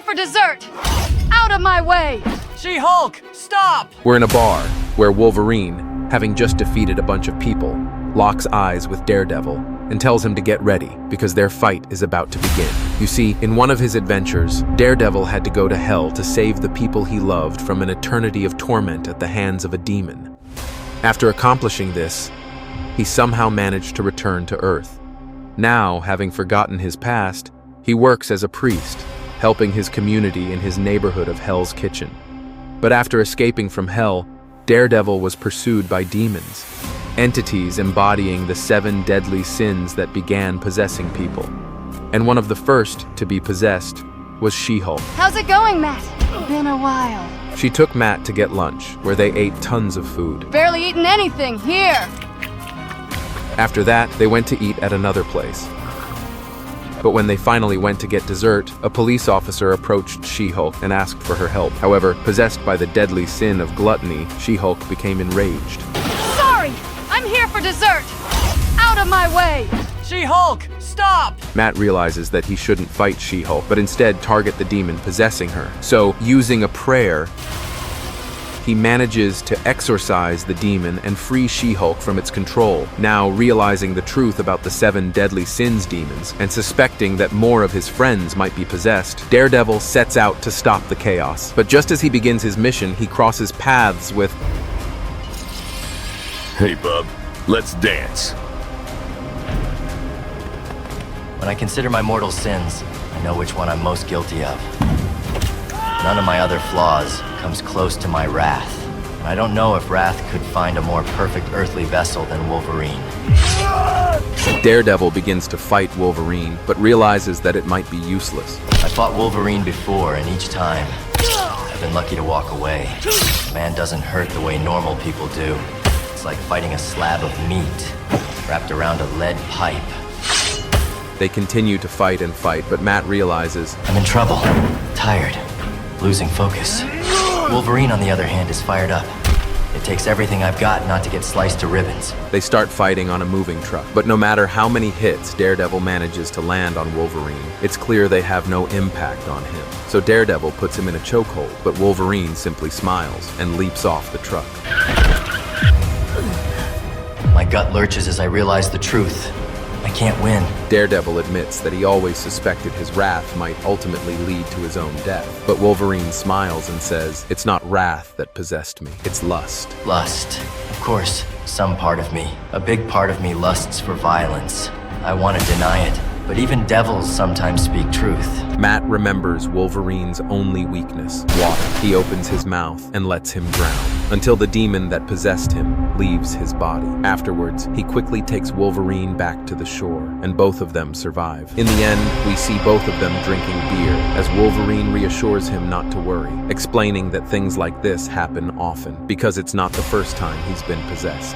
for dessert! Out of my way! She-Hulk, stop! We're in a bar where Wolverine, having just defeated a bunch of people, locks eyes with Daredevil and tells him to get ready because their fight is about to begin. You see, in one of his adventures, Daredevil had to go to hell to save the people he loved from an eternity of torment at the hands of a demon. After accomplishing this, he somehow managed to return to Earth. Now, having forgotten his past, he works as a priest, helping his community in his neighborhood of Hell's Kitchen. But after escaping from Hell, Daredevil was pursued by demons, entities embodying the 7 deadly sins that began possessing people. And one of the first to be possessed was She-Hulk. How's it going, Matt? Been a while. She took Matt to get lunch, where they ate tons of food. Barely eaten anything, here! After that, they went to eat at another place. But when they finally went to get dessert, a police officer approached She-Hulk and asked for her help. However, possessed by the deadly sin of gluttony, She-Hulk became enraged. Sorry! I'm here for dessert! Out of my way! She-Hulk, stop! Matt realizes that he shouldn't fight She-Hulk, but instead target the demon possessing her. So, using a prayer, he manages to exorcise the demon and free She-Hulk from its control. Now, realizing the truth about the 7 deadly sins demons and suspecting that more of his friends might be possessed, Daredevil sets out to stop the chaos. But just as he begins his mission, he crosses paths with... Hey, bub, let's dance. When I consider my mortal sins, I know which one I'm most guilty of. None of my other flaws comes close to my wrath. And I don't know if wrath could find a more perfect earthly vessel than Wolverine. Daredevil begins to fight Wolverine, but realizes that it might be useless. I fought Wolverine before, and each time, I've been lucky to walk away. Man doesn't hurt the way normal people do. It's like fighting a slab of meat wrapped around a lead pipe. They continue to fight and fight, but Matt realizes... I'm in trouble. Tired. Losing focus. Wolverine, on the other hand, is fired up. It takes everything I've got not to get sliced to ribbons. They start fighting on a moving truck, but no matter how many hits Daredevil manages to land on Wolverine, it's clear they have no impact on him. So Daredevil puts him in a chokehold, but Wolverine simply smiles and leaps off the truck. My gut lurches as I realize the truth. I can't win. Daredevil admits that he always suspected his wrath might ultimately lead to his own death. But Wolverine smiles and says, "It's not wrath that possessed me, it's lust." Lust. Of course, some part of me, a big part of me lusts for violence. I want to deny it, but even devils sometimes speak truth. Matt remembers Wolverine's only weakness, water. He opens his mouth and lets him drown, until the demon that possessed him leaves his body. Afterwards, he quickly takes Wolverine back to the shore, and both of them survive. In the end, we see both of them drinking beer, as Wolverine reassures him not to worry, explaining that things like this happen often, because it's not the first time he's been possessed.